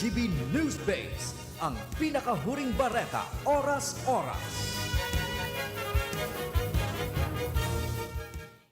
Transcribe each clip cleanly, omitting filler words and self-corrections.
GB News Base, ang pinakahuring bareta oras-oras.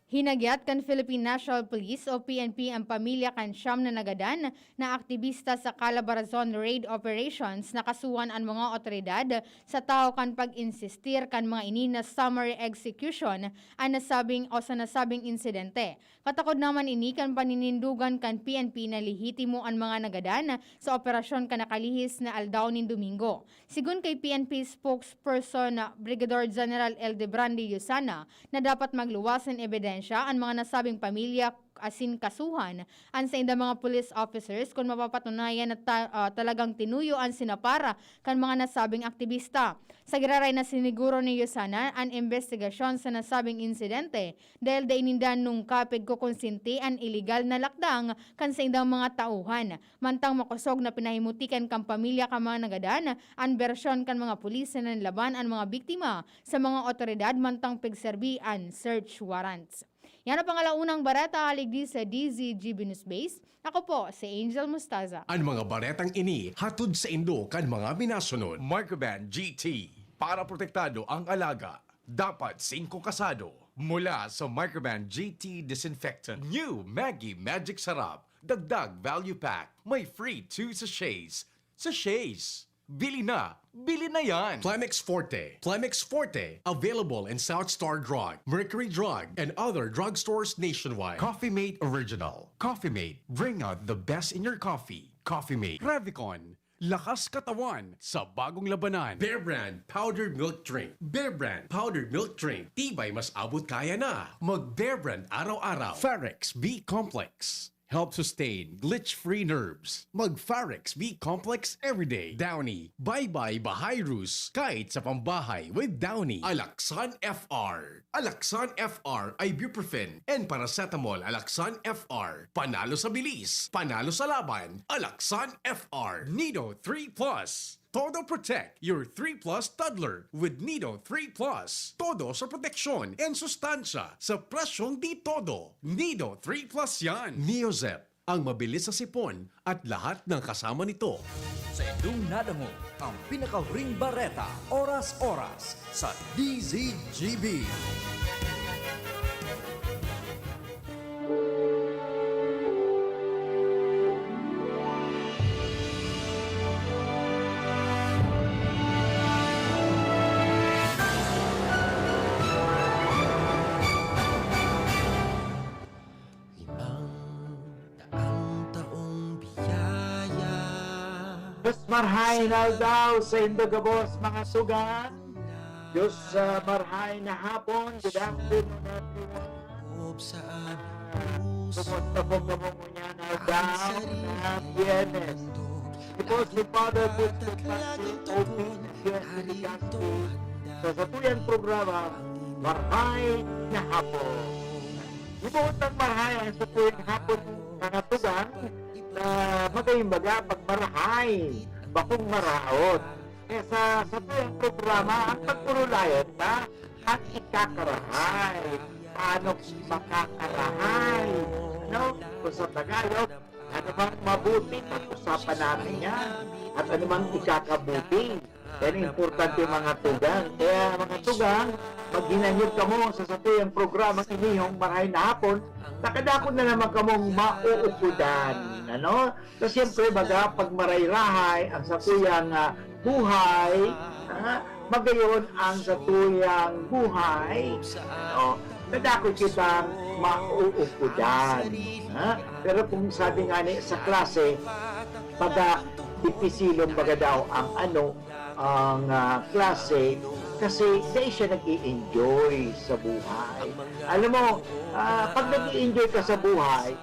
Hinagyat kan Philippine National Police o PNP ang pamilya kan siyam na nagadan na aktivista sa Calabarzon raid operations na kasuhan ang mga otoridad sa tao kan pag-insistir kan mga ini na summary execution ang nasabing insidente. Katakod naman ini kan paninindugan kan PNP na lihitimo ang mga nagadan sa operasyon kan nakalihis na aldaw nin Domingo. Sigun kay PNP spokesperson Brigadier General Eldebrandi Yusana na dapat magluwasan ebidensya ang mga nasabing pamilya asin kasuhan ang sa inda mga police officers kung mapapatunayan na talagang tinuyo ang sinapara kan mga nasabing aktivista. Sa giraray na siniguro ni Yusana ang investigasyon sa nasabing insidente dahil da inindan nung kapig ko konsinti ang illegal na lakdang kan sa indang mga tauhan. Mantang makosog na pinahimutikan kang pamilya kan mga nagadan ang bersyon kan mga pulis na laban ang mga biktima sa mga otoridad mantang pigserbi ang search warrants. Yan ang pangalaunang bareta haligdi sa DZGB News Base. Ako po si Angel Mustaza. Ang mga baretang ini hatod sa Indo kan mga minasunod. Microban GT para protektado ang alaga. Dapat 5 kasado. Mula sa Microban GT Disinfectant. New Maggie Magic Sarap. Dagdag Value Pack. May free 2 sachets. Sachets. Bili na yan! Plemix Forte. Plemix Forte. Available in South Star Drug, Mercury Drug, and other drugstores nationwide. Coffee Mate Original. Coffee Mate. Bring out the best in your coffee. Coffee Mate. Revicon. Lakas katawan sa bagong labanan. Bear Brand Powdered Milk Drink. Bear Brand Powdered Milk Drink. Tibay mas abot kaya na. Mag Bear Brand araw-araw. Farex B Complex. Help sustain glitch-free nerves. Mag-Farex B Complex everyday. Downy. Bye-bye Bahayrus. Kahit sa pambahay with Downy. Alaxan FR. Alaxan FR ibuprofen and paracetamol. Alaxan FR. Panalo sa bilis. Panalo sa laban. Alaxan FR. Nido 3 Plus. Todo Protect your 3 Plus toddler with Nido 3 Plus. Todo sa proteksyon and sustansya sa presyong di todo. Nido 3 Plus yan. Neozep, ang mabilis sa sipon at lahat ng kasama nito. Sa inyong nadango, ang pinakahuring bareta oras-oras sa DZGB. Diyos marhay na daw sa Indogabos mga sugan. Diyos marhay na hapon. Good afternoon everyone. Kumusta po niya na daw na Biyernes. Ito si Father Busto Pasti Opin Siyasikasti sa satuyang programa Marhay na Hapon. Ibuot ng marhay ang satuyang hapon mga sugan na magayimbaga pagmarahay, bakong maraot. Kaya sa tuyang programa, ang pagpurulayan na ang ikakarahay. Paano makakarahay? Ano? Kung sa Tagalog, ano bang mabuti? Pag-usapan natin yan. At ano bang ikakabuti? Yan importante mga tugang. Kaya mga tugang, maghinanyod ka mo sa tuyang programa inihong marahay na hapon, nakadakot na naman kamong mauukudan. Ano? So, siyempre, baga, pag marayrahay ang satuyang buhay, magayon ang satuyang buhay, ano? Nadakot kitang mauukudan. Pero kung sabi nga ni sa klase, baga, dipisilong baga daw ang ang klase, kasi dahil siya nag-i-enjoy sa buhay. Alam mo, pag nag-i-enjoy ka sa buhay,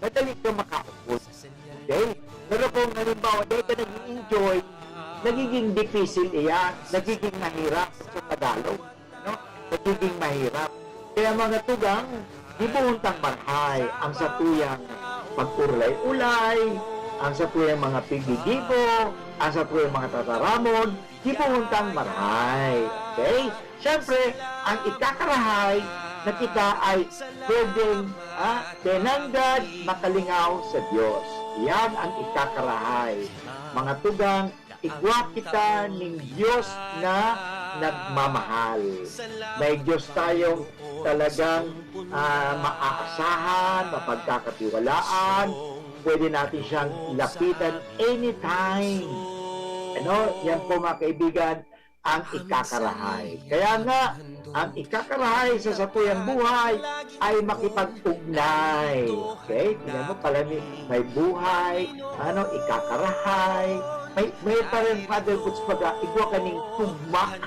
madali ka makaupot. Okay? Pero kung halimbawa, dahil ka nag-i-enjoy, nagiging difficile iyan, nagiging mahirap sa Tagalog. No? Nagiging mahirap. Kaya mga tugang, di buuntang marhay ang satuyang pagurlay-ulay, ang satuyang mga pigigibo, ang satuyang mga tataramon, di buuntang marhay. Okay? Siyempre, ang ikakarahay na kita ay pwedeng tinanggad makalingaw sa Diyos. Yan ang ikakarahay. Mga tugang, igwa kita ng Diyos na nagmamahal. May Diyos tayong talagang maaasahan, mapagkakatiwalaan. Pwede natin siyang lapitan anytime. Yan po mga kaibigan, ang ikakarahay. Kaya nga, ang ikakarahay sa satuyang buhay ay makipag-ugnay. Okay? Tingnan mo pala, may buhay, ikakarahay. May parang Father Boots baga, igwa kaning tugma.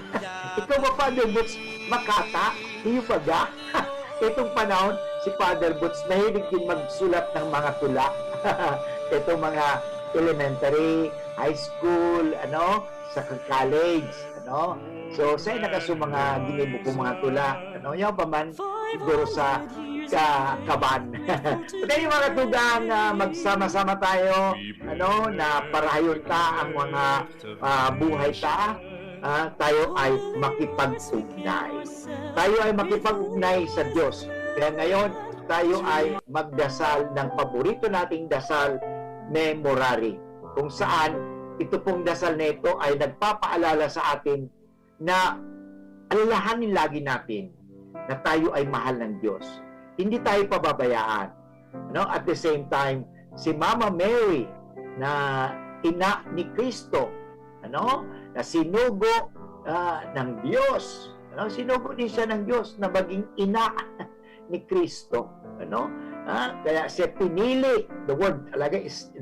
Ikaw ba, Father Boots, makata? Iyo baga? Itong panahon, si Father Boots mahilig din magsulat ng mga tula. Itong mga elementary, high school, sa college, So, sa nakaso mga ginimo kong mga tula, yung pa man, siguro sa kaban. Kaya mga tugang, magsama-sama tayo, na parahayon ta ang mga buhay ta, tayo ay makipag-ugnay. Tayo ay makipag-ugnay sa Diyos. Kaya ngayon, tayo ay magdasal ng paborito nating dasal, memorare. Kung saan, ito pong dasal na ito ay nagpapaalala sa atin na alalahanin lagi natin na tayo ay mahal ng Diyos. Hindi tayo pababayaan. At the same time, si Mama Mary na ina ni Kristo, na sinugo ng Diyos. Sinugo din siya ng Diyos na maging ina ni Kristo. Kaya siya pinili, the word talaga is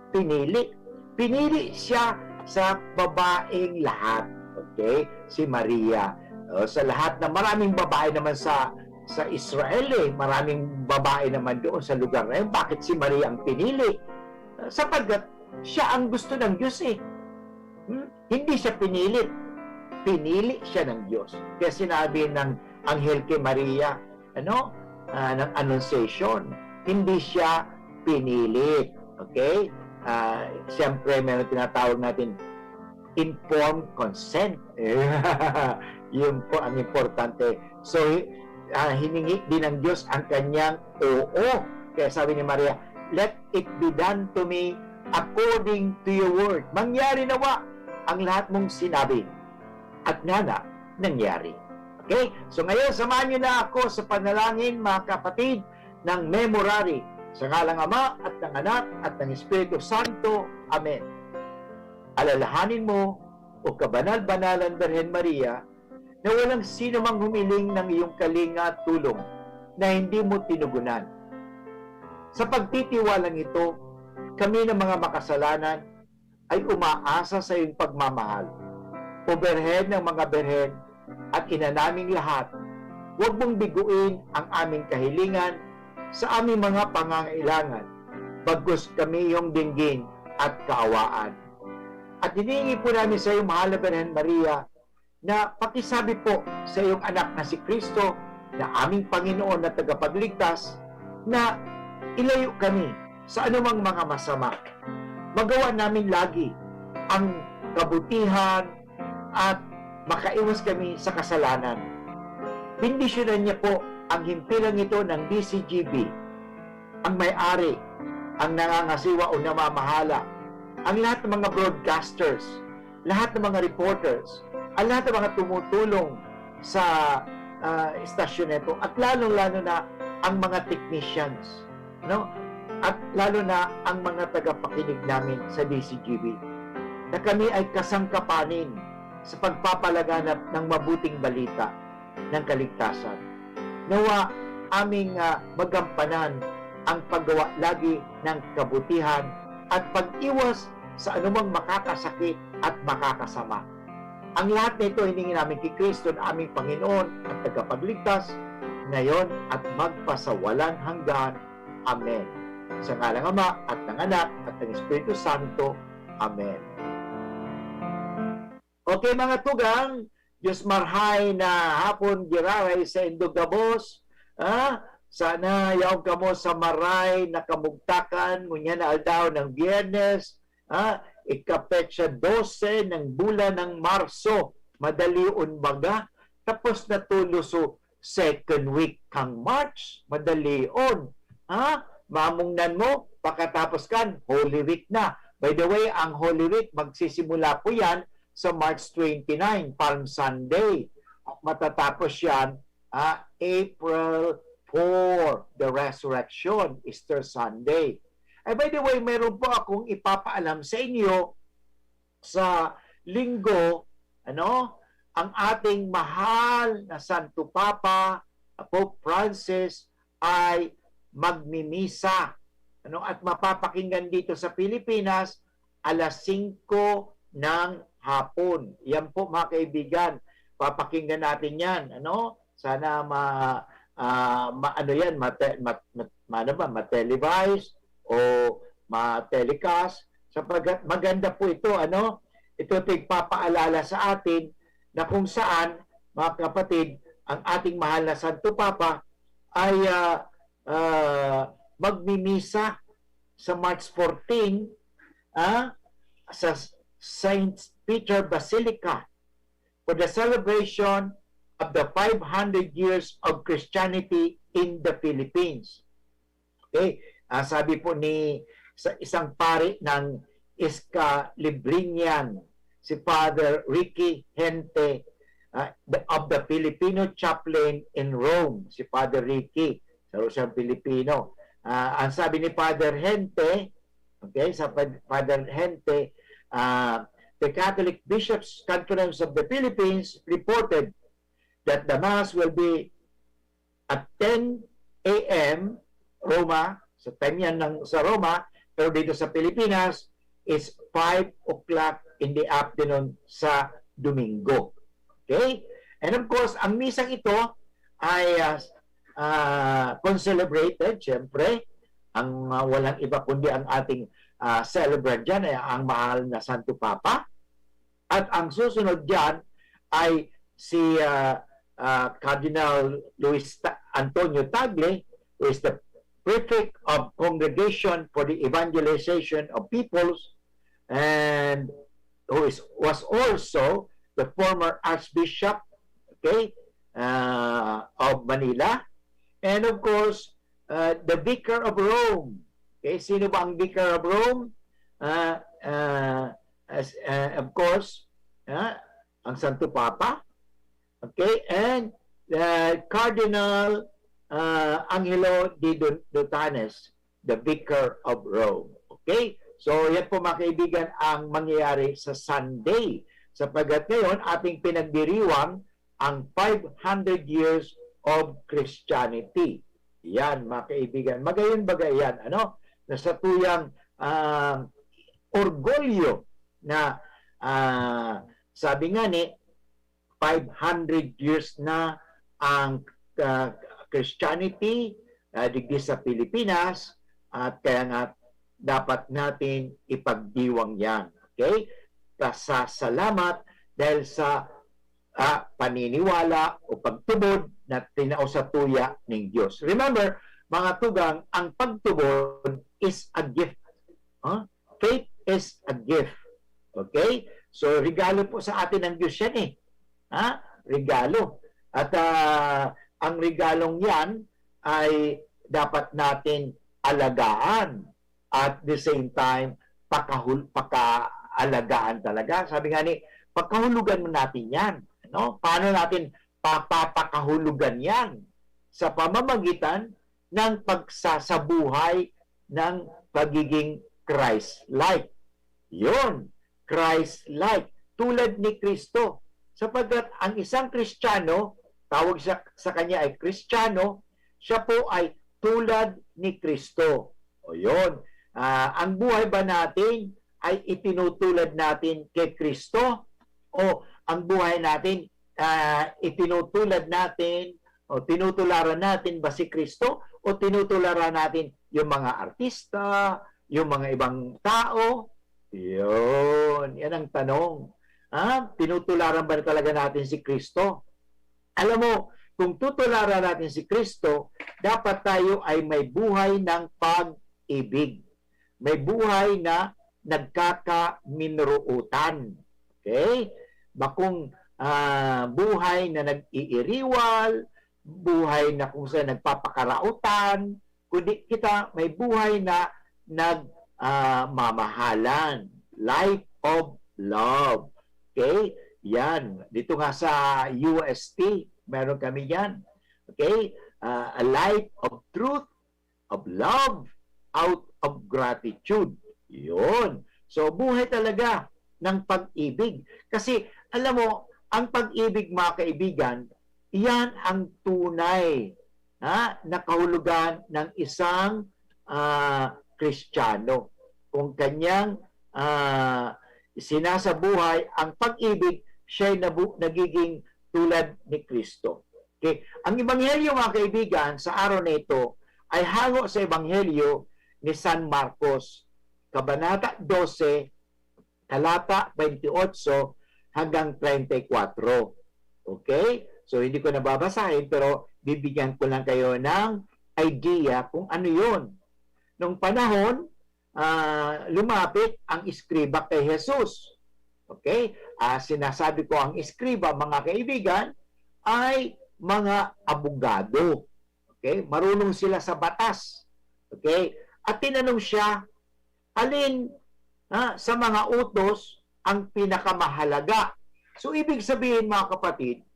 pinili. Pinili siya sa babaeng lahat. Okay? Si Maria. Sa lahat na maraming babae naman sa Israel, maraming babae naman doon sa lugar na yun. Bakit si Maria ang pinili? Sapagkat siya ang gusto ng Diyos Hindi siya pinilit. Pinili siya ng Diyos. Kaya sinabi ng anghel kay Maria, ng Annunciation, hindi siya pinilit. Okay? Siyempre, meron tinatawag natin informed consent. Yun po ang importante. So, hiningi din ng Diyos ang kanyang oo. Kaya sabi ni Maria, let it be done to me according to your word. Mangyari nawa ang lahat mong sinabi. At nga nangyari. Okay? So ngayon, samahan niyo na ako sa panalangin, mga kapatid, ng memorare. Sa ngalang Ama at ng Anak at ng Espiritu Santo. Amen. Alalahanin mo, o kabanal-banalan Birhen Maria, na walang sino mang humiling ng iyong kalinga at tulong na hindi mo tinugunan. Sa pagtitiwalang ito, kami ng mga makasalanan ay umaasa sa iyong pagmamahal. O Birhen ng mga Birhen at ina naming lahat, huwag mong biguin ang aming kahilingan sa aming mga pangangailangan, bagkus kami iyong dinggin at kaawaan. At hinihingi po namin sa iyo, mahal na Birhen Maria, na pakisabi po sa iyong anak na si Kristo, na aming Panginoon na tagapagligtas, na ilayo kami sa anumang mga masama. Magawa namin lagi ang kabutihan at makaiwas kami sa kasalanan. Bendisyonan niya po ang himpilang ito ng DCGB, ang may-ari, ang nangangasiwa o namamahala, ang lahat ng mga broadcasters, lahat ng mga reporters, ang lahat ng mga tumutulong sa istasyon nito, at lalong-lalo na ang mga technicians, at lalo na ang mga tagapakinig namin sa DCGB, na kami ay kasangkapanin sa pagpapalaganap ng mabuting balita ng kaligtasan. Nawa aming magampanan ang paggawa lagi ng kabutihan at pag-iwas sa anumang makakasakit at makakasama. Ang lahat nito hiningi namin kay Kristo na aming Panginoon at tagapagligtas, ngayon at magpasawalang hanggan. Amen. Sa ngalang Ama at ng Anak at ng Espiritu Santo. Amen. Okay mga tugang, Diyos marhay na hapon giraray sa Indogabos. Sana yaw kamo sa maray na kamugtakan, ngunya na aldaw ng Biyernes, ikapetsa 12 ng bulan ng Marso, madali unbaga, tapos natuluso second week kang March, madali on. Mamungnan mo, pagkatapos kan, Holy Week na. By the way, ang Holy Week, magsisimula po yan sa March 29, Palm Sunday. At matatapos yan April 4, the Resurrection, Easter Sunday. By the way, meron po akong ipapaalam sa inyo sa linggo, ang ating mahal na Santo Papa, Pope Francis, ay magmimisa. At mapapakinggan dito sa Pilipinas, alas 5 ng hapon. Yan po mga kaibigan, papakinggan natin yan. Sana ma-televise o ma-telecast, sapagkat maganda po ito. Ito tigpapaalala sa atin na kung saan, mga kapatid, ang ating mahal na Santo Papa ay magmimisa sa March 14 sa Saint Peter Basilica for the celebration of the 500 years of Christianity in the Philippines. Okay? Sabi po ni sa isang pari ng Escalibrinian, si Father Ricky Hente, of the Filipino chaplain in Rome, si Father Ricky, siyang Pilipino. Ang sabi ni Father Hente, okay, sa Father Hente, the Catholic Bishops' Conference of the Philippines reported that the Mass will be at 10 a.m. Roma, sa time yan sa Roma, pero dito sa Pilipinas is 5 o'clock in the afternoon sa Domingo. Okay? And of course, ang misang ito ay concelebrated, siyempre. Ang walang iba kundi ang ating celebrant dyan ay ang mahal na Santo Papa. At ang susunod dyan ay si Cardinal Luis Antonio Tagle, who is the Prefect of Congregation for the Evangelization of Peoples, and who was also the former Archbishop, okay, of Manila, and of course the Vicar of Rome. Okay, sino ba ang Vicar of Rome? Of course, ang Santo Papa. Okay, and Cardinal Angelo de Dotanes, the Vicar of Rome. Okay? So, yan po mga kaibigan ang mangyayari sa Sunday. Sapagkat ngayon, ating pinagdiriwang ang 500 years of Christianity. Yan, mga kaibigan. Magayon-bagay yan. Nasa tuyang orgulyo na sabi nga ni, 500 years na ang Christianity digdi sa Pilipinas, at kaya nga dapat natin ipagdiwang yan. Okay? Pasasalamat dahil sa paniniwala o pagtubod na tinausatuya ng Diyos. Remember, mga tugang, ang pagtubod is a gift. Faith is a gift. Okay? So, regalo po sa atin ng Diyos yan eh. Regalo. At ang regalong yan ay dapat natin alagaan at the same time pakaalagaan talaga. Sabi nga ni, pagkahulugan mo natin yan. Paano natin papakahulugan yan? Sa pamamagitan ng pagsasabuhay ng pagiging Christ-like. Yun, Christ-like. Tulad ni Kristo. Sapagkat ang isang Kristiyano, tawag sa kanya ay Kristiyano, siya po ay tulad ni Kristo. O yun, ang buhay ba natin ay itinutulad natin kay Kristo? O ang buhay natin itinutulad natin o tinutularan natin ba si Kristo? O tinutularan natin yung mga artista, yung mga ibang tao? Yun, yan ang tanong. Tinutularan ba talaga natin si Kristo? Alam mo, kung tutularan natin si Kristo, dapat tayo ay may buhay ng pag-ibig. May buhay na nagkakaminruutan. Okay? Bakong buhay na nag-iiriwal, buhay na kung saan nagpapakarautan, kundi kita may buhay na nagmamahalan. Life of love. Okay? Yan. Dito nga sa UST, meron kami yan. Okay? A life of truth, of love, out of gratitude. Yun. So, buhay talaga ng pag-ibig. Kasi, alam mo, ang pag-ibig, mga kaibigan, yan ang tunay na kahulugan ng isang Kristiyano. Kung kanyang sinasabuhay ang pag-ibig, siya'y nagiging tulad ni Kristo. Okay? Ang Ebanghelyo, mga kaibigan, sa araw na ito ay hango sa Ebanghelyo ni San Marcos, Kabanata 12, talata 28 hanggang 34. Okay? So, hindi ko nababasahin, pero bibigyan ko lang kayo ng idea kung ano yun. Nung panahon, lumapit ang iskriba kay Jesus. Okay? Sinasabi ko ang iskriba, mga kaibigan, ay mga abogado. Okay? Marunong sila sa batas. Okay? At tinanong siya, alin sa mga utos ang pinakamahalaga? So, ibig sabihin, mga kapatid,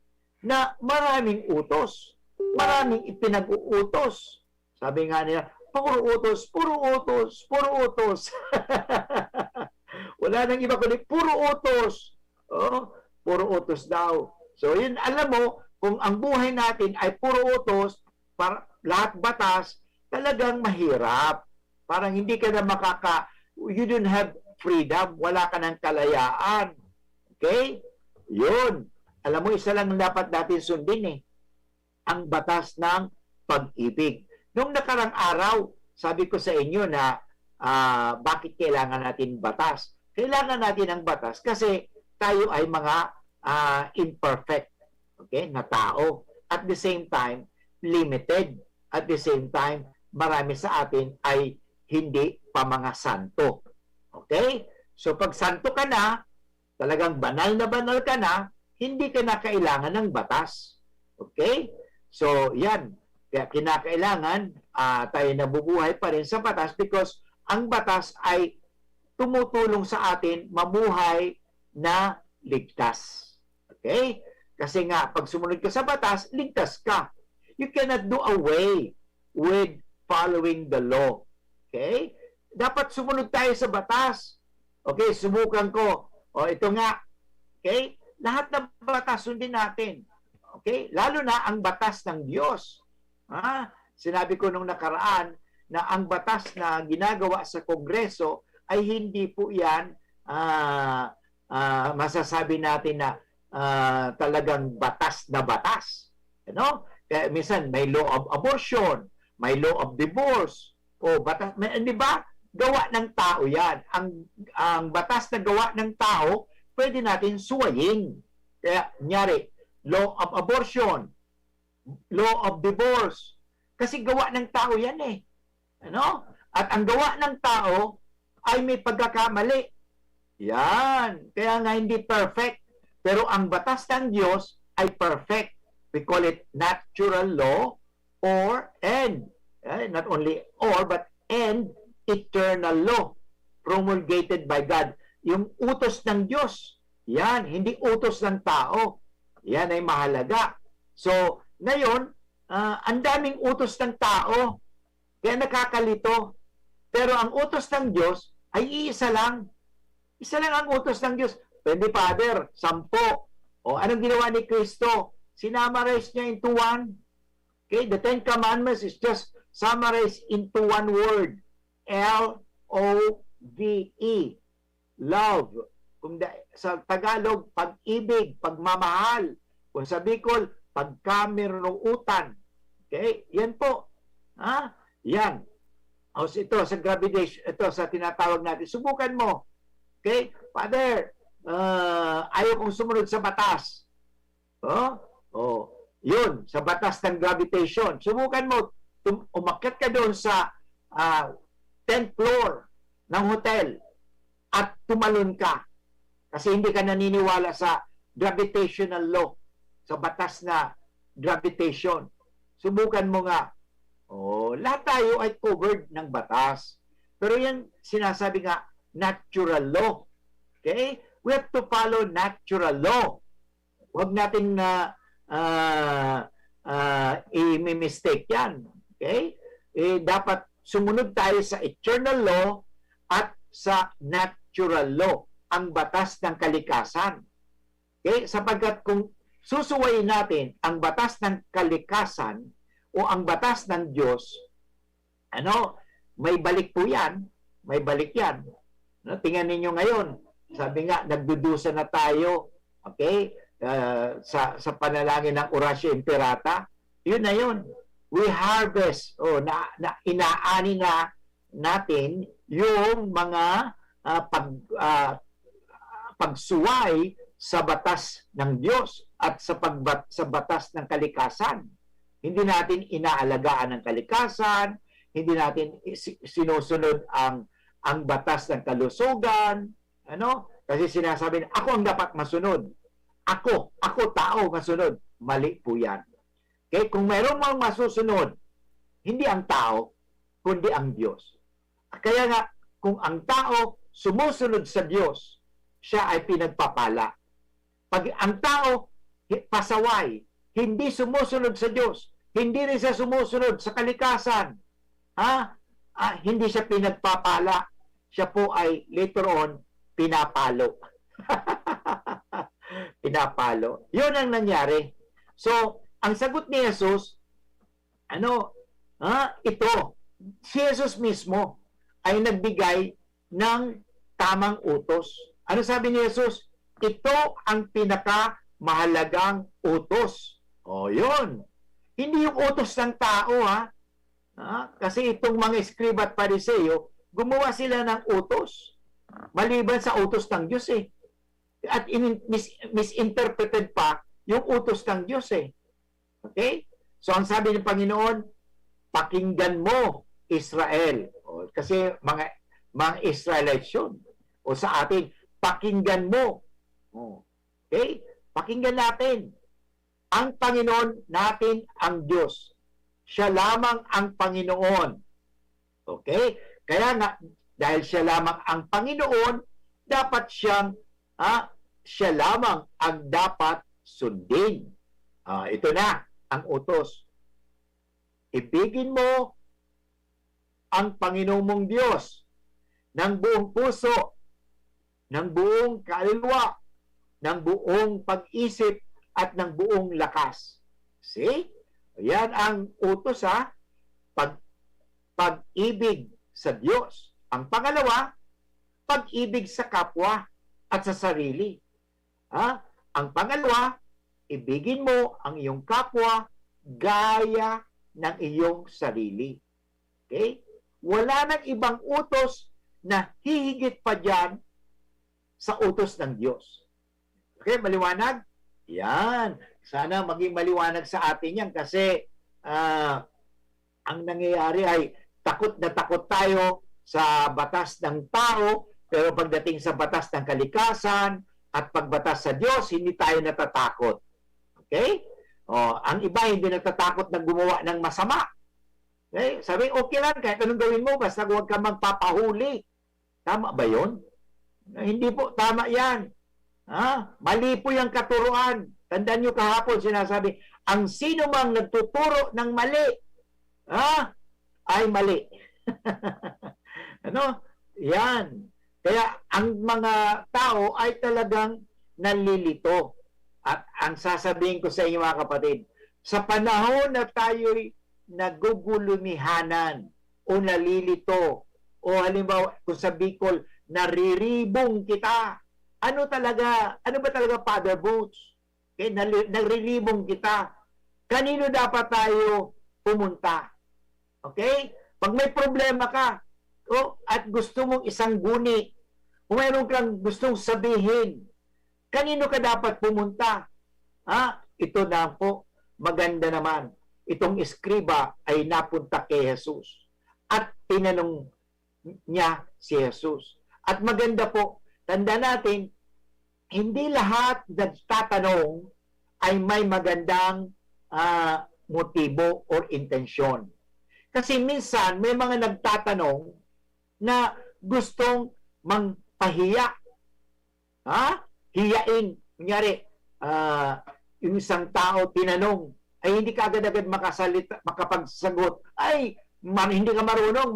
na maraming utos. Maraming ipinag-uutos. Sabi nga nila, puro utos, puro utos, puro utos. Wala nang iba kundi puro utos. Oh, puro utos daw. So, yun, alam mo, kung ang buhay natin ay puro utos, para lahat batas, talagang mahirap. Parang hindi ka na you don't have freedom, wala ka ng kalayaan. Okay? Yun. Alam mo, isa lang dapat natin sundin ang batas ng pag-ibig. Nung nakarang araw, sabi ko sa inyo na bakit kailangan natin batas? Kailangan natin ang batas kasi tayo ay mga imperfect, okay, na tao. At the same time, limited. At the same time, marami sa atin ay hindi pa mga santo. Okay? So pag santo ka na, talagang banal ka na, hindi ka na kailangan ng batas. Okay? So yan. Kaya kinakailangan tayo nabubuhay pa rin sa batas because ang batas ay tumutulong sa atin mabuhay na ligtas. Okay? Kasi nga, pag sumunod ka sa batas, ligtas ka. You cannot do away with following the law. Okay? Dapat sumunod tayo sa batas. Okay, subukan ko. O, ito nga. Okay? Lahat ng batas sundin natin. Okay? Lalo na ang batas ng Diyos. Sinabi ko nung nakaraan na ang batas na ginagawa sa Kongreso ay hindi po yan masasabi natin na talagang batas na batas. You know? Kaya minsan may law of abortion, may law of divorce, o batas, di ba? Gawa ng tao yan. Ang batas na gawa ng tao, pwede natin suwayin. Kaya, nyari, law of abortion, law of divorce, kasi gawa ng tao yan Ano? At ang gawa ng tao ay may pagkakamali. Yan. Kaya nga hindi perfect. Pero ang batas ng Diyos ay perfect. We call it natural law and not only but and eternal law promulgated by God. Yung utos ng Diyos. Yan. Hindi utos ng tao. Yan ay mahalaga. So, ngayon, ang daming utos ng tao. Kaya nakakalito. Pero ang utos ng Diyos ay iisa lang. Isa lang ang utos ng Diyos. Pwede, Father, 10. O, anong ginawa ni Kristo? Sinamarize niya into one. Okay, the Ten Commandments is just summarized into one word. L-O-V-E. Love. Sa Tagalog, pag-ibig, pagmamahal. Kung sa Bicol, pagkamerunutan. Okay, yan po. Yan. O, ito sa gravitation, ito sa tinatawag natin. Subukan mo. Okay? Father, ayaw kong sumunod sa batas. Yun, sa batas ng gravitation. Subukan mo, umakyat ka doon sa 10th floor ng hotel at tumalon ka. Kasi hindi ka naniniwala sa gravitational law, sa batas na gravitation. Subukan mo nga. Lahat tayo ay covered ng batas. Pero yan, sinasabi nga, natural law. Okay? We have to follow natural law. Huwag natin na i-mistake yan. Okay? Dapat sumunod tayo sa eternal law at sa natural law, ang batas ng kalikasan. Okay? Sapagkat kung susuwayin natin ang batas ng kalikasan o ang batas ng Diyos, may balik po yan. May balik yan. Tingnan ninyo ngayon. Sabi nga, nagdudusa na tayo. Okay? Sa panalangin ng Oratio Imperata. Yun na yun. We harvest. Inaani na natin yung mga pagsuway sa batas ng Diyos at sa batas ng kalikasan. Hindi natin inaalagaan ang kalikasan, hindi natin sinusunod ang batas ng kalusugan, Kasi sinasabi na, ako ang dapat masunod. Ako tao masunod. Mali po yan. Okay? Kung mayroon mang masusunod, hindi ang tao, kundi ang Diyos. Kaya nga, kung ang tao sumusunod sa Diyos, siya ay pinagpapala. Pag ang tao pasaway, hindi sumusunod sa Diyos, hindi rin siya sumusunod sa kalikasan, hindi siya pinagpapala. Siya po ay later on pinapalo. Pinapalo. Yun ang nangyari. So, ang sagot ni Jesus, ito, si Jesus mismo ay nagbigay ng tamang utos. Ano sabi ni Jesus? Ito ang pinakamahalagang utos. Yun. Hindi yung utos ng tao, Kasi itong mga escriba at pariseo, gumawa sila ng utos. Maliban sa utos ng Diyos At misinterpreted pa yung utos ng Diyos Okay? So ang sabi ng Panginoon, pakinggan mo Israel. Kasi mga Israelites yun. O sa atin, pakinggan mo. Okay? Pakinggan natin. Ang Panginoon natin ang Diyos. Siya lamang ang Panginoon. Okay? Kaya nga, dahil siya lamang ang Panginoon, dapat siya lamang ang dapat sundin. Ito na, ang utos. Ibigin mo ang Panginoon mong Diyos ng buong puso, ng buong kaluluwa, ng buong pag-isip, at ng buong lakas. See? Yan ang utos pag-ibig sa Diyos. Ang pangalawa, pag-ibig sa kapwa at sa sarili. Ang pangalawa, ibigin mo ang iyong kapwa gaya ng iyong sarili. Okay? Wala nang ibang utos na hihigit pa dyan sa utos ng Diyos. Okay, maliwanag? Yan. Sana maging maliwanag sa atin yan kasi ang nangyayari ay takot na takot tayo sa batas ng tao, pero pagdating sa batas ng kalikasan at pagbatas sa Diyos, hindi tayo natatakot. Okay? Ang iba hindi natatakot na gumawa ng masama. Okay? Sabi, okay lang, kahit anong gawin mo, basta huwag ka magpapahuli. Tama ba yun? Hindi po, tama yan. Mali po yung katuruan. Tandaan nyo kahapon, sinasabi, ang sino mang nagtuturo ng mali, ay mali. Yan. Kaya ang mga tao ay talagang nalilito. At ang sasabihin ko sa inyo mga kapatid, sa panahon na tayo'y nagugulumihanan o nalilito, o halimbawa kung sa Bicol, nariribong kita. Ano ba talaga Father Boots? Okay, nariribong kita. Kanino dapat tayo pumunta? Okay? Pag may problema ka, at gusto mong isang guni, kung mayroon kang gustong sabihin, kanino ka dapat pumunta? Ito na po, maganda naman. Itong eskriba ay napunta kay Jesus. At tinanong niya si Jesus. At maganda po, tanda natin, hindi lahat nagtatanong ay may magandang motibo or intensyon. Kasi minsan, may mga nagtatanong na gustong mangpahiya. Ha? Hiyain. Kunyari, yung isang tao tinanong, ay hindi ka agad-agad makapagsagot. Ay, hindi ka marunong.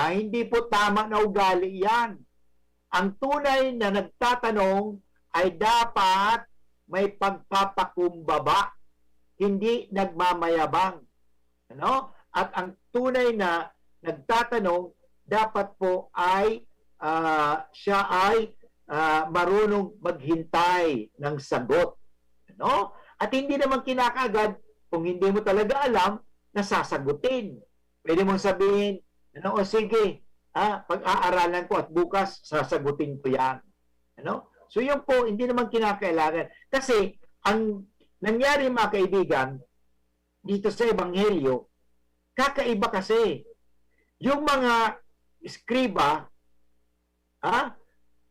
Hindi po tama na ugali yan. Ang tunay na nagtatanong ay dapat may pagpapakumbaba, hindi nagmamayabang. Ano? At ang tunay na nagtatanong, dapat po ay siya ay marunong maghintay ng sagot. Ano? At hindi naman kinakaagad, kung hindi mo talaga alam, na sasagutin. Pwede mong sabihin, o sige, pag-aaralan ko at bukas sasagutin ko yan. Ano? So yun po, hindi naman kinakailangan. Kasi, ang nangyari mga kaibigan, dito sa Ebanghelyo, kakaiba kasi. Yung mga skriba,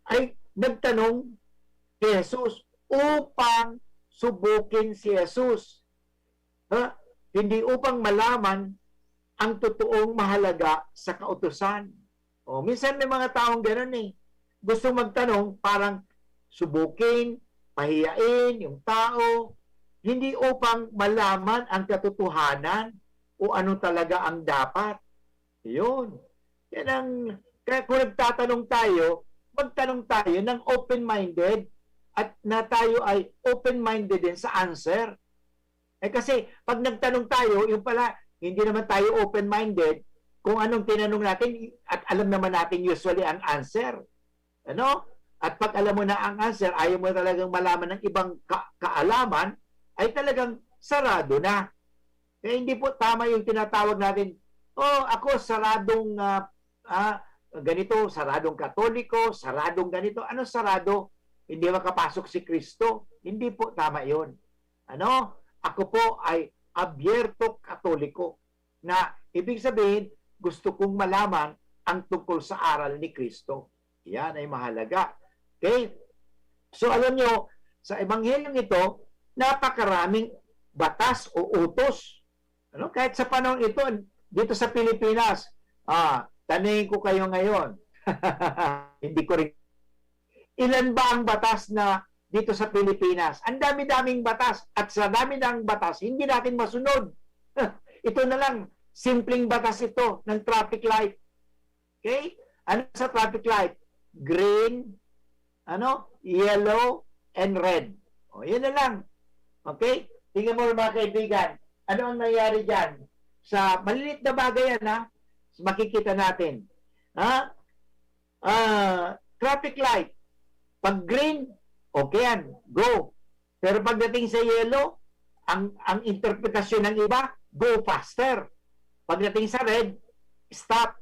ay nagtanong kay Jesus upang subukin si Jesus. Hindi upang malaman ang totoong mahalaga sa kautusan. Minsan may mga taong gano'n eh. Gusto magtanong, parang subukin, pahiyain yung tao, hindi upang malaman ang katotohanan o ano talaga ang dapat. Yun. Yan ang, kaya kung nagtatanong tayo, magtanong tayo ng open-minded at na tayo ay open-minded din sa answer. Kasi pag nagtanong tayo, yung pala, hindi naman tayo open-minded kung anong tinanong natin at alam naman natin usually ang answer. Ano? At pag alam mo na ang answer, ayaw mo talagang malaman ng ibang kaalaman, ay talagang sarado na. Kaya hindi po tama yung tinatawag natin, ako saradong ganito, saradong Katoliko, saradong ganito. Ano sarado? Hindi makapasok si Kristo. Hindi po tama yun. Ano? Ako po ay abierto Katoliko na ibig sabihin, gusto kong malaman ang tungkol sa aral ni Kristo. Yan ay mahalaga. Okay? So alam nyo, sa Ebanghelyong ito, napakaraming batas o utos. Ano? Kahit sa panahon ito, dito sa Pilipinas, tanungin ko kayo ngayon, hindi ko rin, ilan ba ang batas na dito sa Pilipinas? Ang dami-daming batas at sa dami-daming batas, hindi natin masunod. Ito na lang, simpleng batas ito ng traffic light. Okay? Ano sa traffic light? Green, yellow, and red. Yan na lang. Okay? Tingnan mo mga kaibigan, ano ang nangyari dyan? Sa maliliit na bagay yan, makikita natin. Traffic light. Pag green, okay yan, go. Pero pagdating sa yellow, ang interpretasyon ng iba, go faster. Pagdating sa red, stop.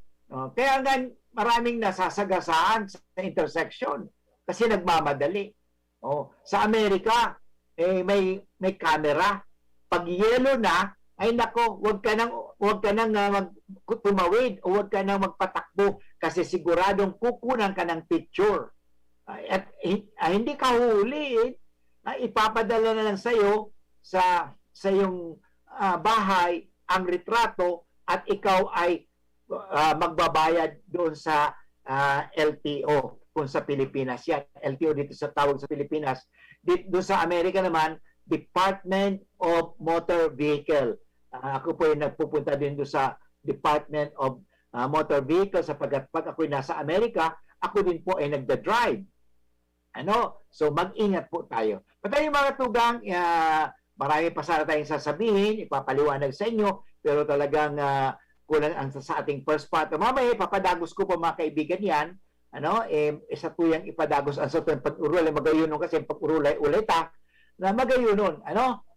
Kaya hanggang maraming nasasagasaan sa intersection kasi nagmamadali. Sa Amerika, may camera. Pag yellow na, ay nako, wag ka nang tumawid o wag ka nang magpatakbo kasi siguradong kukunan ka ng picture. At hindi ka huli, ipapadala na lang sa'yo sa iyong bahay ang retrato at ikaw ay magbabayad doon sa LTO kung sa Pilipinas yan. LTO dito sa tawag sa Pilipinas. Doon sa Amerika naman, Department of Motor Vehicle. Ako po ay nagpupunta din doon sa Department of Motor Vehicle sapagkat pag ako'y nasa Amerika, ako din po ay nagda-drive. So mag-ingat po tayo. Patay mga tugang, marami pa sana tayong sasabihin, ipapaliwanag sa inyo, pero talagang kulang ang sa ating first part. Mamaya, papadagos ko po mga kaibigan yan, isa po yung ipadagos ang sa pag-urulay, magayunon kasi pag-urulay ulita, na magayunon.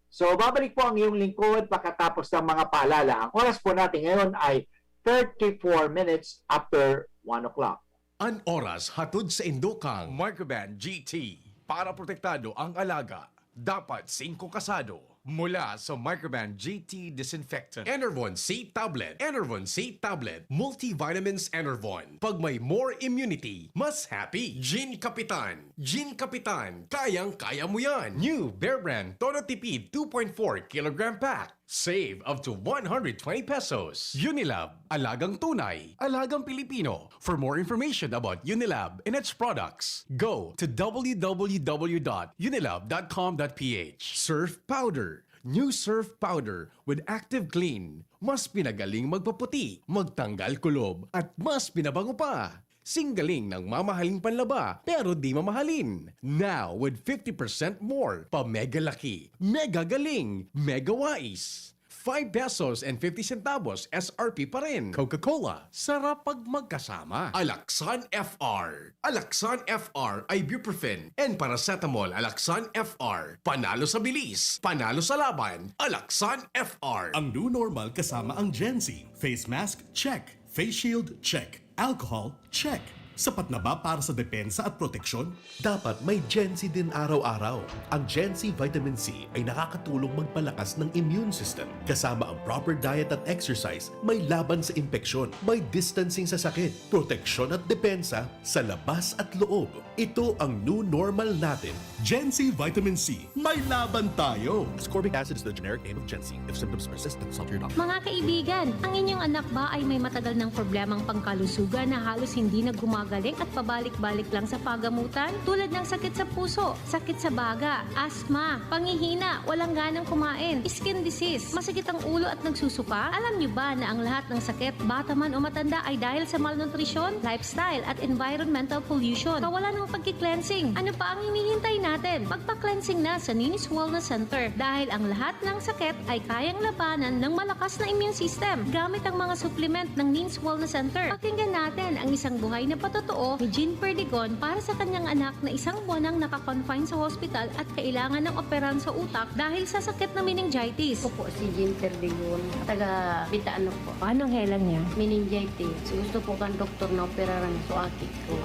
So, babalik po ang iyong lingkod pagkatapos ng mga paalala. Ang oras po natin ngayon ay 34 minutes after 1 o'clock. An oras hatod sa Indokang Microban GT para protektado ang alaga. Dapat 5 kasado mula sa Microban GT Disinfectant. Enervon C Tablet. Enervon C Tablet. Multivitamins Enervon. Pag may more immunity, mas happy. Gin Kapitan. Gin Kapitan. Kayang-kaya mo yan. New Bear Brand Tono Tipid 2.4 kilogram pack. Save up to 120 pesos. Unilab, alagang tunay, alagang Pilipino. For more information about Unilab and its products, go to www.unilab.com.ph. Surf Powder. New Surf Powder with Active Clean. Mas pinagaling magpaputi, magtanggal kulob, at mas pinabango pa. Singgaling ng mamahaling panlaba pero di mamahalin. Now with 50% more pa mega laki, mega galing, mega wais. 5 pesos and 50 centavos SRP pa rin. Coca-Cola, sarap pag magkasama. Alaxan FR. Alaxan FR ibuprofen and paracetamol Alaxan FR. Panalo sa bilis, panalo sa laban. Alaxan FR. Ang new normal kasama ang Gen-Z. Face mask, check. Face shield, check. Alcohol, check. Sapat na ba para sa depensa at proteksyon? Dapat may Gen-Z din araw-araw. Ang Gen-Z Vitamin C ay nakakatulong magpalakas ng immune system. Kasama ang proper diet at exercise, may laban sa impeksyon, may distancing sa sakit, proteksyon at depensa sa labas at loob. Ito ang new normal natin. Gen-Z Vitamin C. May laban tayo! Ascorbic acid is the generic name of Gen-Z. If symptoms persist, consult your doctor. Mga kaibigan, ang inyong anak ba ay may matagal ng problemang pangkalusugan na halos hindi na gumagaling at pabalik-balik lang sa pagamutan? Tulad ng sakit sa puso, sakit sa baga, asthma, panghihina, walang ganang kumain, skin disease, masakit ang ulo at nagsusuka? Alam niyo ba na ang lahat ng sakit, bata man o matanda, ay dahil sa malnutrisyon, lifestyle at environmental pollution? Kawalan ng pagki-cleansing. Ano pa ang hinihintay natin? Magpa-cleansing na sa Ninis Wellness Center dahil ang lahat ng sakit ay kayang labanan ng malakas na immune system gamit ang mga supplement ng Ninis Wellness Center. Pakinggan natin ang isang buhay na patotoo ni Jean Perdigon para sa kanyang anak na isang buwan nang nakakonfine sa hospital at kailangan ng operan sa utak dahil sa sakit na meningitis. Ako po si Jean Perdigon, taga Bitaano po. Anong helan niya? Meningitis. Gusto po kan doktor na operaran sa aki ko.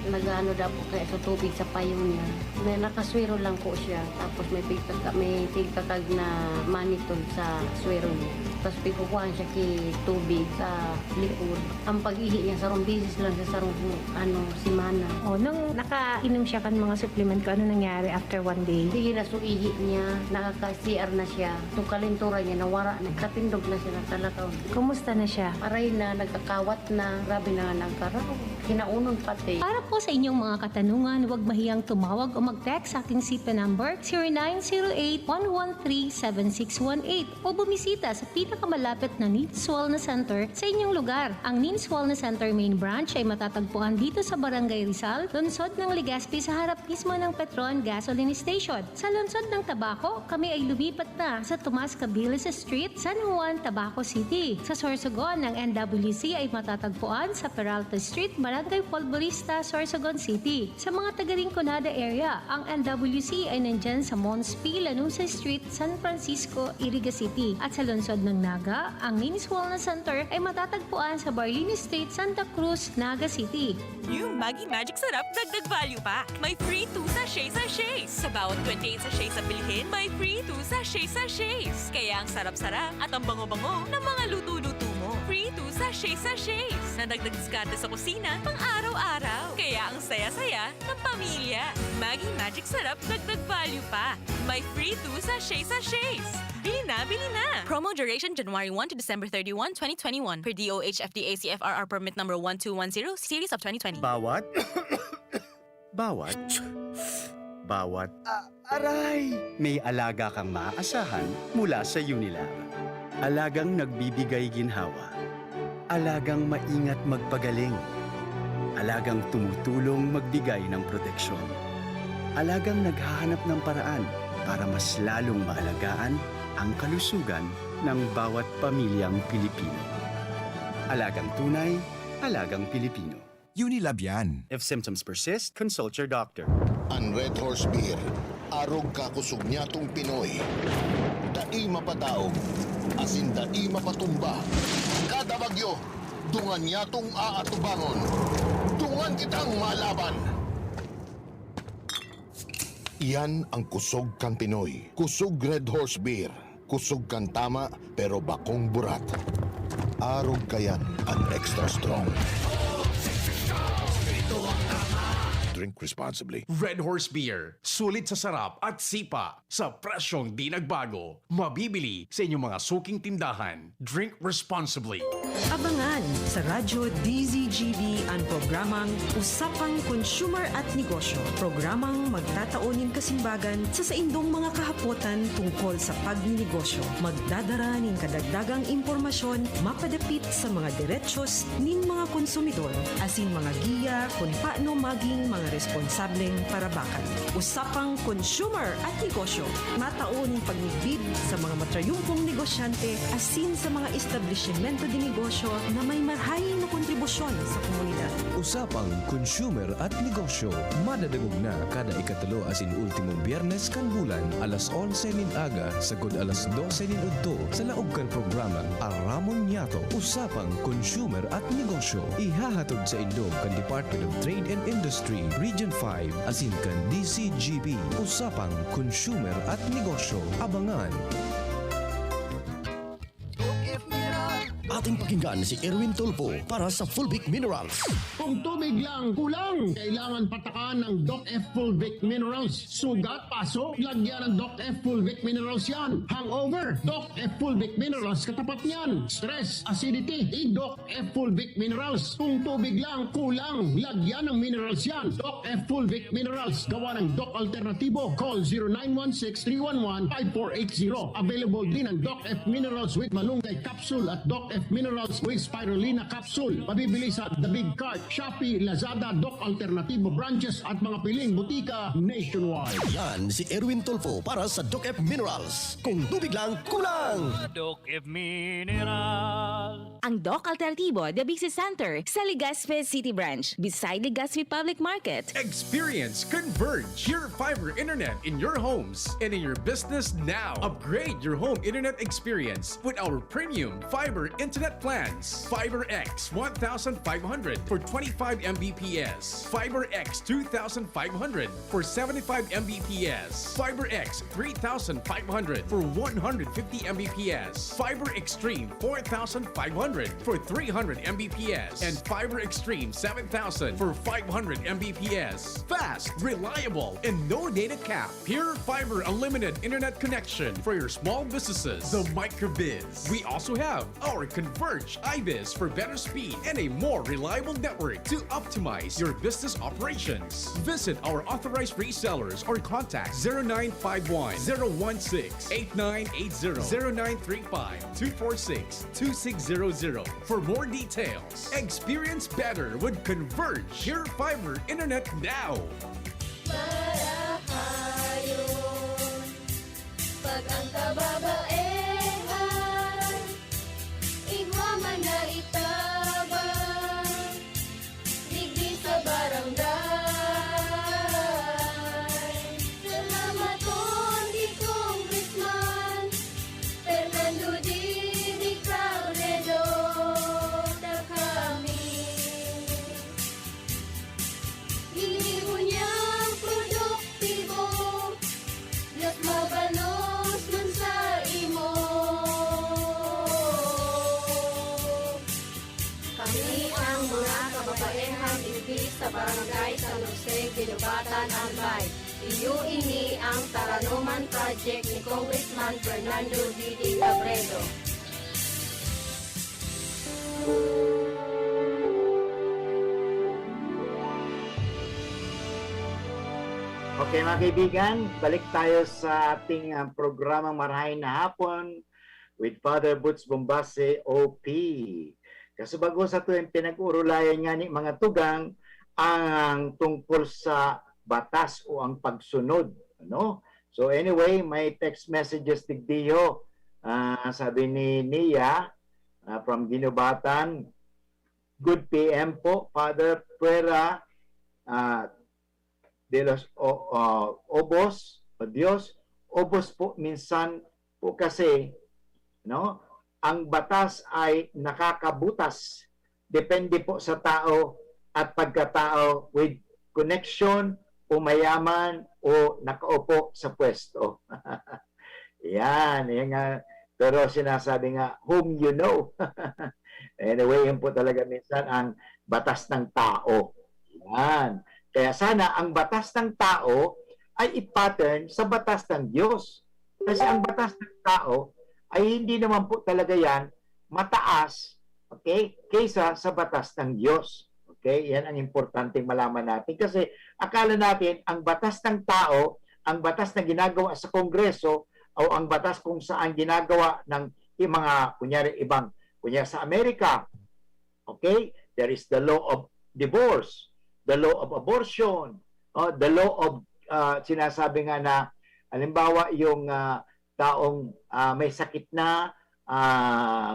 Nag-ano daw po kaya sa tubig sa payong niya. May nakaswero lang po siya. Tapos may tigkakag na manitol sa swero niya. Tapos pikukuhan siya tubig sa likod. Ang pag-ihi niya, sarong bisis lang sa sarong simana. O, nung nakainom siya kan mga supplement ko, ano nangyari after one day? Sige na suihi niya, nakaka-CR na siya. Itong kalintura niya, nawara, nagkatindog na siya ng talakaw. Kumusta na siya? Aray na, nagkakawat na, grabe na nagkaraw. Kinaunon pati. Para po sa inyong mga katanungan, huwag mahiyang tumawag o mag-text sa aking SIPA number 0908-113-7618 o bumisita sa pinakamalapit na Ninis Wellness Center sa inyong lugar. Ang Ninis Wellness Center main branch ay matatagpuan dito sa Barangay Rizal, lungsod ng Legazpi sa harap mismo ng Petron Gasoline Station. Sa lungsod ng Tabaco, kami ay lumipat na sa Tomas Cabiles Street, San Juan, Tabaco City. Sa Sorsogon ng NWC ay matatagpuan sa Peralta Street, Barangay Polvorista, Sorsogon City. Sa mga taga-Rinconada area, ang NWC ay nandyan sa Monspi, Lanusa Street, San Francisco, Iriga City. At sa lungsod ng Naga, ang Ninis Wellness Center ay matatagpuan sa Barlini Street, Santa Cruz, Naga City. New Maggi Magic Sarap dagdag value pa. May free 2 sachets. Sa bawat 28 sachets na bilhin, may free 2 sachets. Kaya ang sarap-sarap at ang bango-bango ng mga luto-luto mo. Free 2 sachets. Na dagdag diskarte sa kusina pang araw-araw. Kaya ang saya-saya ng pamilya. Maggi Magic Sarap dagdag value pa. May free 2 sachets. Bili na, bili na! Promo duration January 1 to December 31, 2021 per DOH FDA CFRR permit number 1210 series of 2020. Aray! May alaga kang maaasahan mula sa Unilab. Alagang nagbibigay ginhawa. Alagang maingat magpagaling. Alagang tumutulong magbigay ng proteksyon. Alagang naghahanap ng paraan para mas lalong maalagaan ang kalusugan ng bawat pamilyang Pilipino. Alagang tunay, alagang Pilipino. Unilab yan. If symptoms persist, consult your doctor. Ang Red Horse Beer, arog kakusog niya tong Pinoy. Dai mapadaog, asin dai mapatumba. Kada bagyo, dungan niya tong aatubangon. Dungan kitang malaban. Iyan ang kusog kang Pinoy. Kusog Red Horse Beer. Kusog kang tama pero bakong burat. Arog kayan ang extra strong. drink responsibly. Red Horse Beer, sulit sa sarap at sipa sa presyong di nagbago. Mabibili sa inyong mga suking tindahan. Drink responsibly. Abangan sa Radyo DZGB ang programang Usapang Consumer at Negosyo. Programang magtataunin kasimbagan sa saindong mga kahapotan tungkol sa pagninegosyo. Magdadara ning kadagdagang impormasyon mapadapit sa mga diretsyon ning mga konsumidor asin mga giya kung paano maging mga responsableng parabakan. Usapang Consumer at Negosyo. Mataon pagnibid sa mga matrayumpong negosyante asin sa mga establishmento di negosyo na may marhaing na kontribusyon sa komunidad. Usapang Consumer at Negosyo. Madadagog na kada ikatulo asin ultimong biyernes kan bulan alas 11 nin aga sagod alas 12 nin udto sa laog kan programa Aramon Yato. Usapang Consumer at Negosyo. Ihahatod sa Indo kan Department of Trade and Industry Region 5 asin kan DCGB. Usapang Consumer at Negosyo. Abangan. Ating pakinggan si Erwin Tulfo para sa Fulvic Minerals. Kung tubig lang kulang, kailangan patakan ng Doc F Fulvic Minerals. Sugat, paso, lagyan ng Doc F Fulvic Minerals yan. Hangover, Doc F Fulvic Minerals katapat niyan. Stress, acidity, Doc F Fulvic Minerals. Kung tubig lang kulang, lagyan ng minerals yan. Doc F Fulvic Minerals, gawa ng Doc Alternatibo. Call 0916-311-5480. Available din ang Doc F Minerals with Malunggay Capsule at Doc F Minerals with Spirulina Capsule. Mabibili sa The Big Cart, Shopee, Lazada, Doc Alternativo branches at mga piling butika nationwide. Yan si Erwin Tulfo para sa Doc F Minerals. Kung tubig lang kulang. Doc F Mineral. Ang Doc Alternativo, The Big Center sa Legazpi City Branch beside Legazpi Public Market. Experience Converge, your fiber internet in your homes and in your business now. Upgrade your home internet experience with our premium fiber internet plans. Fiber X 1,500 for 25 Mbps. Fiber X 2,500 for 75 Mbps. Fiber X 3,500 for 150 Mbps. Fiber Extreme 4,500 for 300 Mbps. And Fiber Extreme 7,000 for 500 Mbps. Fast, reliable, and no data cap. Pure Fiber Unlimited Internet Connection for your small businesses. The Microbiz. We also have our Converge iBiz for better speed and a more reliable network to optimize your business operations. Visit our authorized resellers or contact 0951 016 8980 0935 246 2600 for more details. Experience better with Converge your fiber internet now. Pag ang kababaehan, igwa man na itabang, digdi sa barangay. Salamat on di Congressman Fernando Di Cabredo na kami. Hiniho niyang produktibo, Diyos mabalos man sa imo. Kami ang mga kababaehan hindi sa barangay San Jose, Ginubatan, Albay. Iyo ini ang Taranuman Project ni Congressman Fernando D. Cabredo. Okay mga kaibigan, balik tayo sa ating programang Marahay na Hapon with Father Butz Bombase, OP. Kasubago sa ito yung pinag-urulayan nga ni mga tugang ang tungkol sa batas o ang pagsunod. Ano? So anyway, may text messages digdiyo. Sabi ni Nia from Ginubatan, good PM po, Father Puera de los Obos, o Diyos, Obos po minsan po kasi, no? Ang batas ay nakakabutas. Depende po sa tao at pagkatao with connection o mayaman o nakaupo sa pwesto. Yan nga. Pero sinasabi nga, whom you know. Anyway, yun po talaga minsan ang batas ng tao. Yan. Kaya sana ang batas ng tao ay i-pattern sa batas ng Diyos. Kasi ang batas ng tao ay hindi naman po talaga yan mataas, okay, kaysa sa batas ng Diyos. Okay? Yan ang importanteng malaman natin. Kasi akala natin ang batas ng tao, ang batas na ginagawa sa Kongreso, o ang batas kung saan ginagawa ng mga, kunyari, kunyari sa Amerika, okay, there is the law of divorce, the law of abortion, the law of sinasabi nga na halimbawa yung taong may sakit na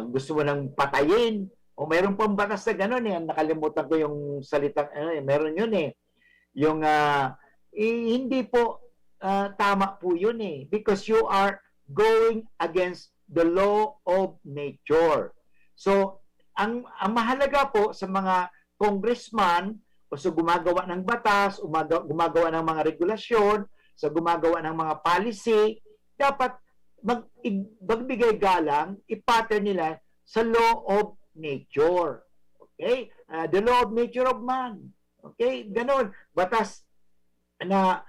gusto mo nang patayin o mayroon pang batas na gano'n nakalimutan ko yung salitang meron yun yung hindi po tama po yun because you are going against the law of nature. So ang mahalaga po sa mga congressman o sa gumagawa ng batas, gumagawa ng mga regulasyon, sa gumagawa ng mga policy, dapat magbigay galang, i-pattern nila sa law of nature. Okay? The law of nature of man. Okay? Ganon. Batas na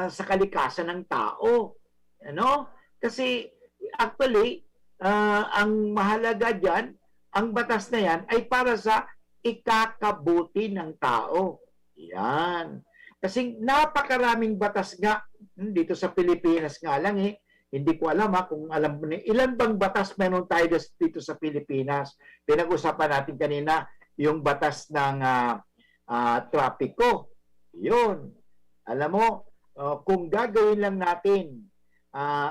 sa kalikasan ng tao. Ano? Kasi actually, ang mahalaga dyan, ang batas na yan ay para sa ikakabuti ng tao. Yan. Kasi napakaraming batas nga dito sa Pilipinas nga lang Hindi ko alam kung alam mo ilan bang batas meron tayo dito sa Pilipinas. Pinag-usapan natin kanina yung batas ng trapiko. Yun. Alam mo, kung gagawin lang natin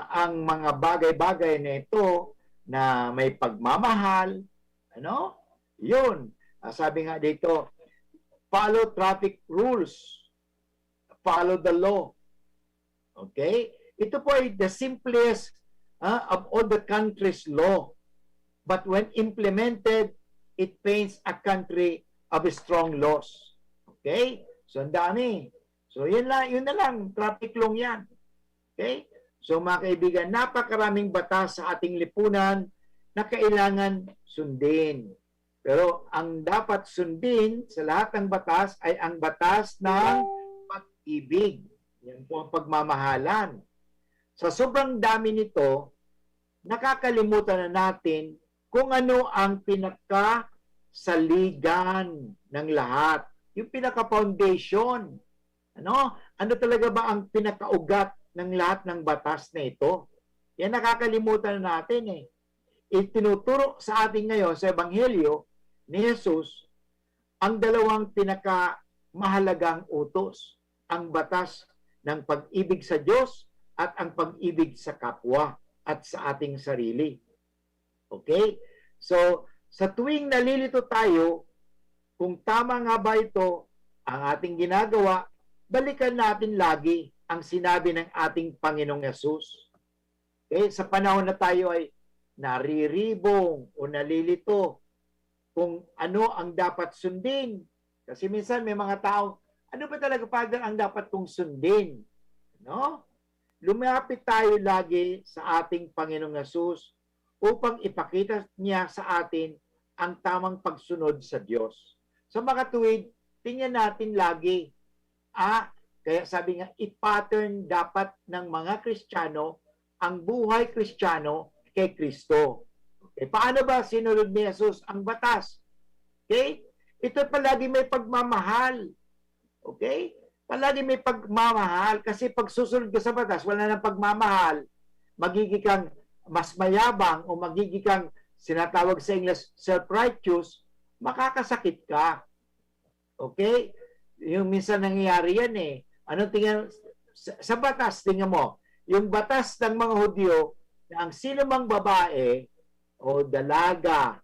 ang mga bagay-bagay na ito na may pagmamahal, yun. Sabi nga dito, follow traffic rules. Follow the law. Okay? Ito po ay the simplest of all the country's law. But when implemented, it paints a country of strong laws. Okay? So, ang dami. So, yun na lang. Traffic law yan. Okay? So, mga kaibigan, napakaraming batas sa ating lipunan na kailangan sundin. Pero ang dapat sundin sa lahat ng batas ay ang batas ng pag-ibig. Yan po ang pagmamahalan. Sa sobrang dami nito, nakakalimutan na natin kung ano ang pinaka-saligan ng lahat. Yung pinaka-foundation. Ano talaga ba ang pinaka-ugat ng lahat ng batas na ito? Yan nakakalimutan na natin Itinuturo sa atin ngayon sa Ebanghelyo ni Jesus ang dalawang pinakamahalagang utos. Ang batas ng pag-ibig sa Diyos at ang pag-ibig sa kapwa at sa ating sarili. Okay? So, sa tuwing nalilito tayo, kung tama nga ba ito ang ating ginagawa, balikan natin lagi ang sinabi ng ating Panginoong Yesus. Okay? Sa panahon na tayo ay nariribong o nalilito kung ano ang dapat sundin. Kasi minsan may mga tao, ano ba talaga Father ang dapat kong sundin? Lumapit tayo lagi sa ating Panginoong Yesus upang ipakita niya sa atin ang tamang pagsunod sa Diyos. Sa mga tuwid, tingnan natin lagi. Kaya sabi nga, i-pattern dapat ng mga Kristiyano ang buhay Kristiyano kay Kristo. Okay, paano ba sinunod ni Jesus ang batas? Okay? Ito palagi may pagmamahal. Okay? Palagi may pagmamahal kasi pag susunod ka sa batas, wala nang pagmamahal, magiging kang mas mayabang o magiging kang sinatawag sa English self-righteous, makakasakit ka. Okay? Yung minsan nangyayari yan Ano tingnan sa batas, tingnan mo, yung batas ng mga Hudyo na ang sino mang babae o dalaga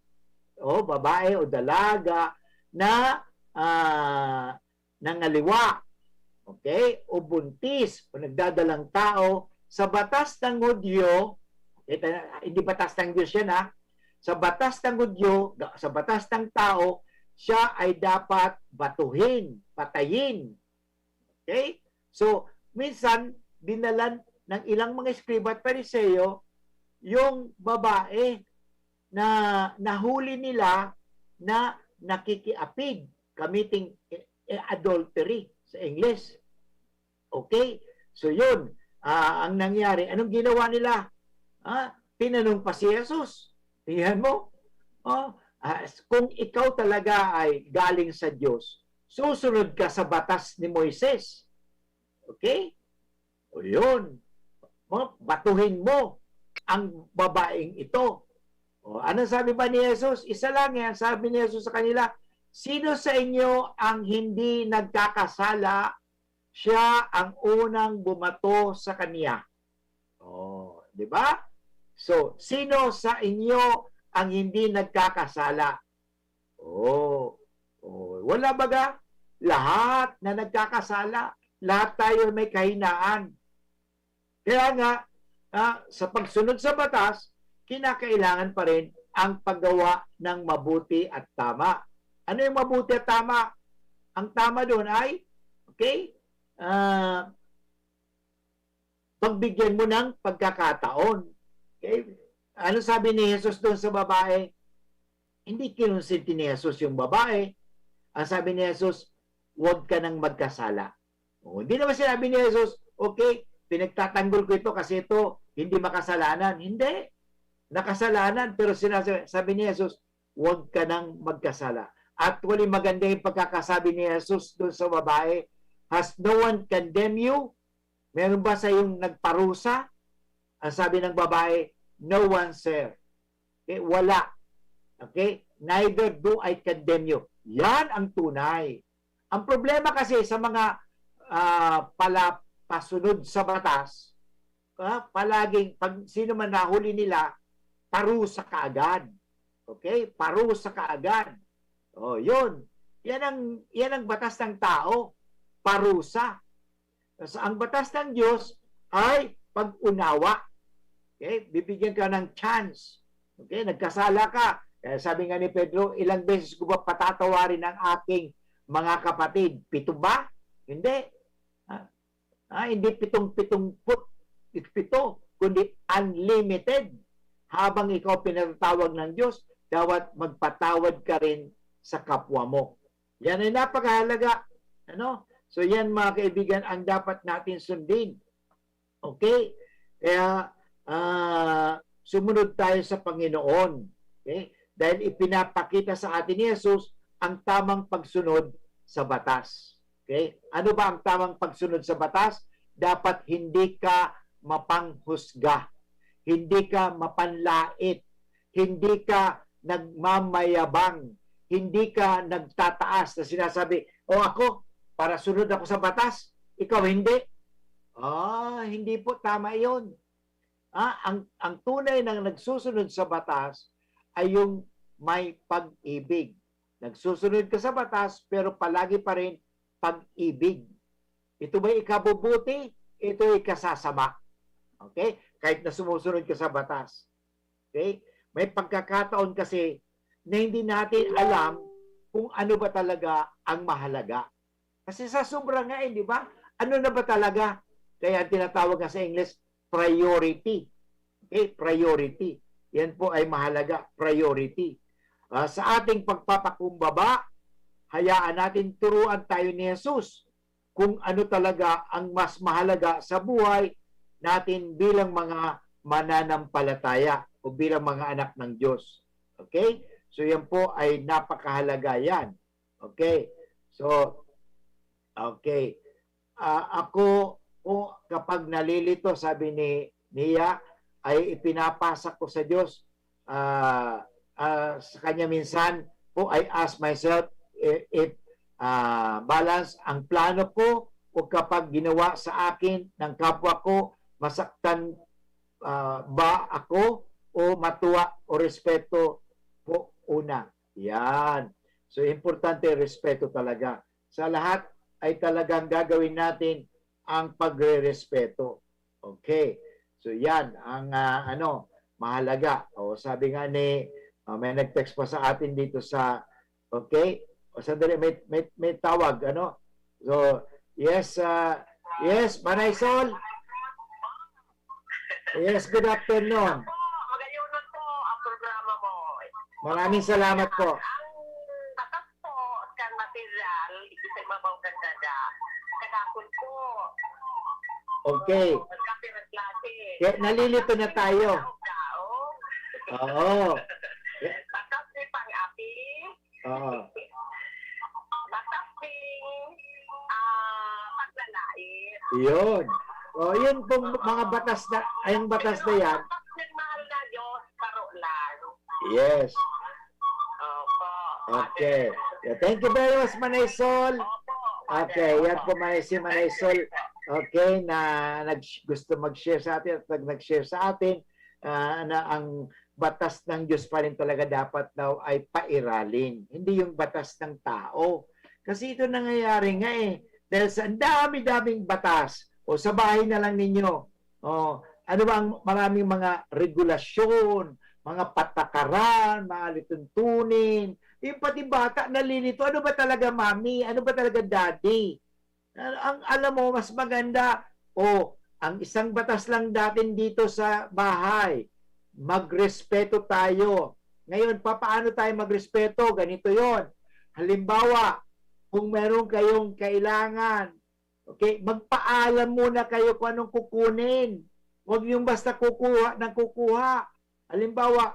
babae o dalaga na nangaliwa, okay, o buntis o nagdadalang tao, sa batas ng Hudyo, hindi batas ng Diyos yan sa batas ng Hudyo, sa batas ng tao, siya ay dapat batuhin, patayin. Okay? So, minsan, dinalan ng ilang mga eskriba at Pariseo yung babae na nahuli nila na nakikiapig, committing adultery. sa English. Okay? So yun, ang nangyari, anong ginawa nila? Tinanong pa si Jesus. Tingnan mo. Kung ikaw talaga ay galing sa Diyos, susunod ka sa batas ni Moises. Okay? O yun. Batuhin mo ang babaeng ito. O, ano sabi ba ni Jesus? Isa lang yan. Sabi ni Jesus sa kanila, sino sa inyo ang hindi nagkakasala? Siya ang unang bumato sa kanya. Oh, di ba? So, sino sa inyo ang hindi nagkakasala? Wala baga? Lahat na nagkakasala. Lahat tayo may kahinaan. Kaya nga, sa pagsunod sa batas, kinakailangan pa rin ang paggawa ng mabuti at tama. Ano yung mabuti at tama? Ang tama doon ay, okay, pagbigyan mo ng pagkakataon. Okay? Ano sabi ni Jesus doon sa babae? Hindi kinonsinti ni Jesus yung babae. Ang sabi ni Jesus, huwag ka nang magkasala. Hindi naman sinabi ni Jesus, okay, pinagtatanggol ko ito kasi ito hindi makasalanan. Hindi. Nakasalanan. Pero sabi ni Jesus, huwag ka nang magkasala. Actually, maganda yung pagkakasabi ni Jesus doon sa babae. Has no one condemned you? Meron ba sa yung nagparusa? Ang sabi ng babae, no one, sir. Okay? Wala. Okay? Neither do I condemn you. Yan ang tunay. Ang problema kasi sa mga pasunod sa batas, palaging, pag sino man nahuli nila, parusa kaagad. Okay? Parusa kaagad. O, yun. Yan ang batas ng tao. Parusa. So, ang batas ng Diyos ay pag-unawa. Okay? Bibigyan ka ng chance. Okay? Nagkasala ka. Kaya sabi nga ni Pedro, ilang beses ko ba patatawarin ang aking mga kapatid? 7 ba? Hindi. Hindi 7, kundi unlimited. Habang ikaw pinatatawag ng Diyos, dapat magpatawad ka rin sa kapwa mo. Yan ay napakahalaga. Ano? So yan mga kaibigan ang dapat natin sundin. Okay? Kaya sumunod tayo sa Panginoon. Okay? Dahil ipinapakita sa atin ni Jesus ang tamang pagsunod sa batas. Okay? Ano ba ang tamang pagsunod sa batas? Dapat hindi ka mapanghusga. Hindi ka mapanlait. Hindi ka nagmamayabang. Hindi ka nagtataas na sinasabi, ako, para sunod ako sa batas, ikaw hindi. Hindi po tama yun. Ang tunay ng nagsusunod sa batas ay yung may pag-ibig. Nagsusunod ka sa batas, pero palagi pa rin pag-ibig. Ito ba ikabubuti? Ito ikasasama. Okay? Kahit na sumusunod ka sa batas. Okay? May pagkakataon kasi na hindi natin alam kung ano ba talaga ang mahalaga. Kasi sa sobra nga di ba? Ano na ba talaga? Kaya tinatawag nga sa English, priority. Okay? Priority. Yan po ay mahalaga. Priority. Sa ating pagpapakumbaba, hayaan natin turuan tayo ni Jesus kung ano talaga ang mas mahalaga sa buhay natin bilang mga mananampalataya o bilang mga anak ng Diyos. Okay? So yan po ay napakahalaga yan. Okay? So, okay. Ako po kapag nalilito, sabi ni Nia, ay ipinapasa ko sa Diyos. Sa kanya minsan po I ask myself if balance ang plano ko o kapag ginawa sa akin ng kapwa ko, masaktan ba ako o matuwa o respeto po una. Yan. So, importante respeto talaga. Sa lahat ay talagang gagawin natin ang pagre-respeto. Okay. So, yan ang mahalaga. O, sabi nga ni, may nag-text pa sa atin dito sa, okay? O, sandali, may tawag, So, yes, yes, Manay Sol. Yes, good afternoon. Magayunan po ang programa mo. Maraming salamat po. Ang batas po sa material, isa'y mabaw ganda. Okay. Magkape ng klase. Kaya nalilito na tayo. Oo. Makape pang-api. Oo. Makape paglalait. Yun. O, yun pong mga batas na, ayong batas na yan. Ng mahal na Diyos, paro lang. Yes. Opo. Okay. Yeah, thank you very much, Manaysol. Okay, yan po si Manaysol. Okay, na gusto mag-share sa atin at nag-share sa atin na ang batas ng Diyos pa rin talaga dapat daw ay pairalin. Hindi yung batas ng tao. Kasi ito nangyayari nga eh. Dahil sa dami-daming batas, o sa bahay na lang ninyo, ano bang maraming mga regulasyon, mga patakaran, mga lituntunin, yung pati bata nalilito, ano ba talaga mami? Ano ba talaga daddy? Ang alam mo, mas maganda, ang isang batas lang natin dito sa bahay, magrespeto tayo. Ngayon, paano tayo magrespeto? Ganito yon. Halimbawa, kung meron kayong kailangan, okay, magpaalam muna kayo kung anong kukunin. Huwag yung basta kukuha ng kukuha. Halimbawa,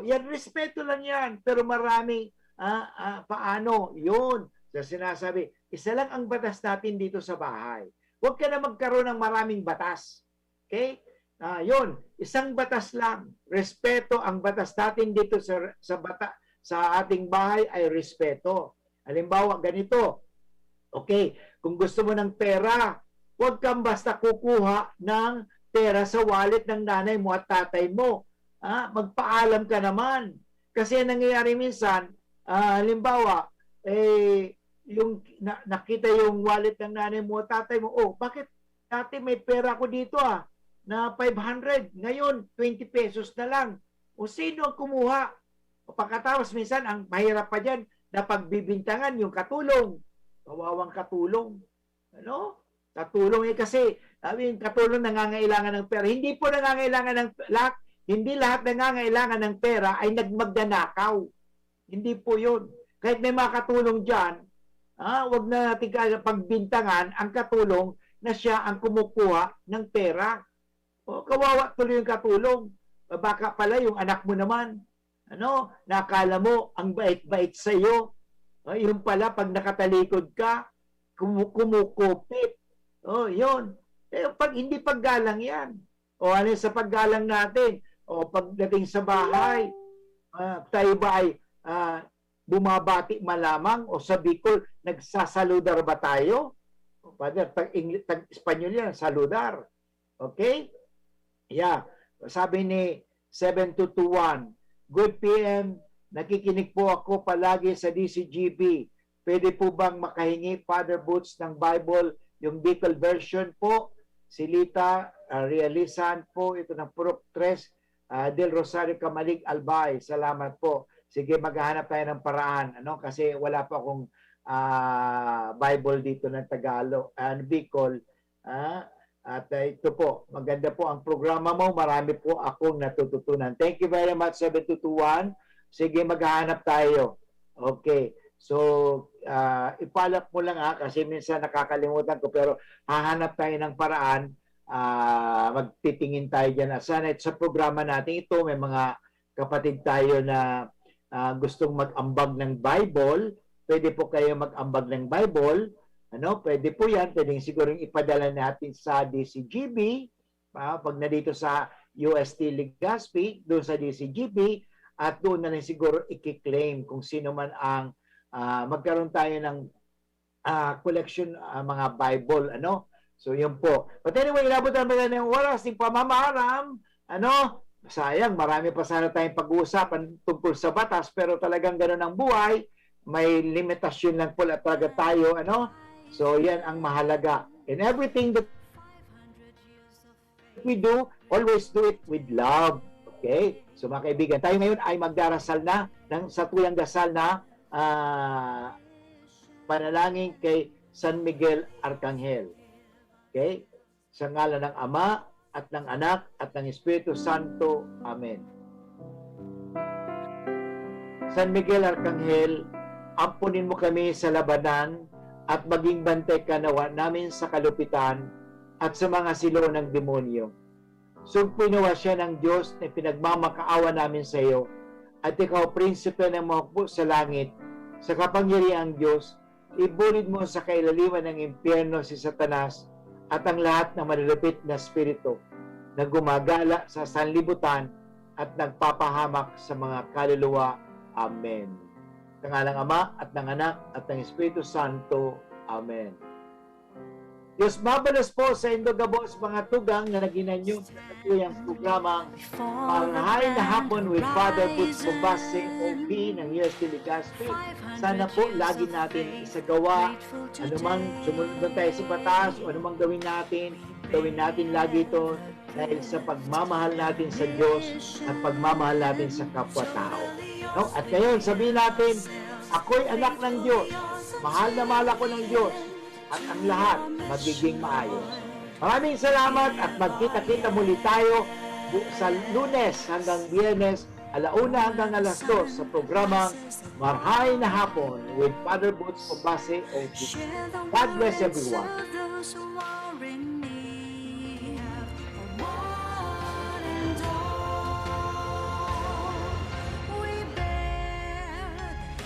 yan, respeto lang yan. Pero maraming, paano? Yun. So, sinasabi, isa lang ang batas natin dito sa bahay. Huwag ka na magkaroon ng maraming batas. Okay? Yun. Isang batas lang. Respeto. Ang batas natin dito sa ating bahay ay respeto. Halimbawa, ganito. Okay, kung gusto mo ng pera, huwag kang basta kukuha ng pera sa wallet ng nanay mo at tatay mo. Magpaalam ka naman. Kasi nangyayari minsan, halimbawa, yung nakita yung wallet ng nanay mo at tatay mo, bakit dati may pera ko dito na 500, ngayon 20 pesos na lang. O sino ang kumuha? O pagkatapos minsan, ang mahirap pa dyan, na pagbibintangan yung katulong. Kawawang katulong. Ano? Katulong kasi, yung katulong nangangailangan ng pera. Hindi po nangangailangan ng lahat. Hindi lahat nangangailangan ng pera ay nagmagnanakaw. Hindi po yun. Kahit may mga katulong dyan, wag na natin pagbintangan ang katulong na siya ang kumukuha ng pera. O, kawawa tuloy yung katulong. Baka pala yung anak mo naman, nakala mo ang bait-bait sa iyo. Yung pala pag nakatalikod ka, kumukupit. Yun. Pag hindi paggalang 'yan. Ano sa paggalang natin? Pagdating sa bahay, tayo ba ay bumabati malamang o sa Bicol nagsasaludar ba tayo? Pag Espanyol yan, saludar. Okay? Yeah. Sabi ni 7221, Good PM, nakikinig po ako palagi sa DCGB. Pwede po bang makahingi, Father Boots, ng Bible, yung Bicol version po? Silita, Realizan po, ito ng Purok 3, Del Rosario Camalig Albay. Salamat po. Sige, maghahanap tayo ng paraan. Kasi wala pa akong Bible dito ng Tagalog, Bicol. At ito po, maganda po ang programa mo. Marami po akong natututunan. Thank you very much, 7221. Sige, maghahanap tayo. Okay. So, ipalap mo lang kasi minsan nakakalimutan ko. Pero hahanap tayo ng paraan. Magtitingin tayo dyan. Sana sa programa natin ito, may mga kapatid tayo na gustong mag-ambag ng Bible. Pwede po kayo mag-ambag ng Bible. Pwede po yan. Pwede siguro ipadala natin sa DCGB. Pag na dito sa UST Legazpi, doon sa DCGB, at doon na rin siguro i-claim kung sino man ang magkaroon tayo ng collection mga Bible. So, yun po. But anyway, inabot naman ng oras ng pamamaram. Sayang, marami pa sana tayong pag-uusapan tungkol sa batas, pero talagang gano'n ang buhay. May limitasyon lang po talaga tayo. So, yan ang mahalaga. And everything that we do, always do it with love. Okay? So, mga kaibigan, tayo ngayon ay magdarasal na sa tuyang dasal na panalangin kay San Miguel Arcangel. Okay? Sa ngalan ng Ama at ng Anak at ng Espiritu Santo. Amen. San Miguel Arcangel, ampunin mo kami sa labanan at maging bantay ka nawa namin sa kalupitan at sa mga silo ng demonyo. Sugpoy nawa siya ng Diyos na pinagmamakaawa namin sa iyo, at ikaw, prinsipe ng mga hukbo sa langit, sa kapangyarihang Diyos, ibulid mo sa kailaliman ng impyerno si Satanas at ang lahat ng malulupit na spirito na gumagala sa sanlibutan at nagpapahamak sa mga kaluluwa. Amen. Sa ngalang Ama at ng Anak at ng Espiritu Santo. Amen. Diyos mabalas po sa Indogabos mga tugang na naginanyo sa katuyang programang Marhay na Hapon with Father Butch Bombase OP ng UST Legazpi. Sana po lagi natin isagawa, anumang sumunod na tayo sa batas o anumang gawin natin lagi ito dahil sa pagmamahal natin sa Diyos at pagmamahal natin sa kapwa-tao. No? At ngayon sabihin natin, ako'y anak ng Diyos, mahal na mahal ako ng Diyos, at ang lahat magiging maayos. Maraming salamat at magkita-kita muli tayo sa Lunes hanggang Biyernes, 1:00 hanggang 2:00 sa programang Marhay na Hapon with Father Butch Bombase OP. God bless everyone.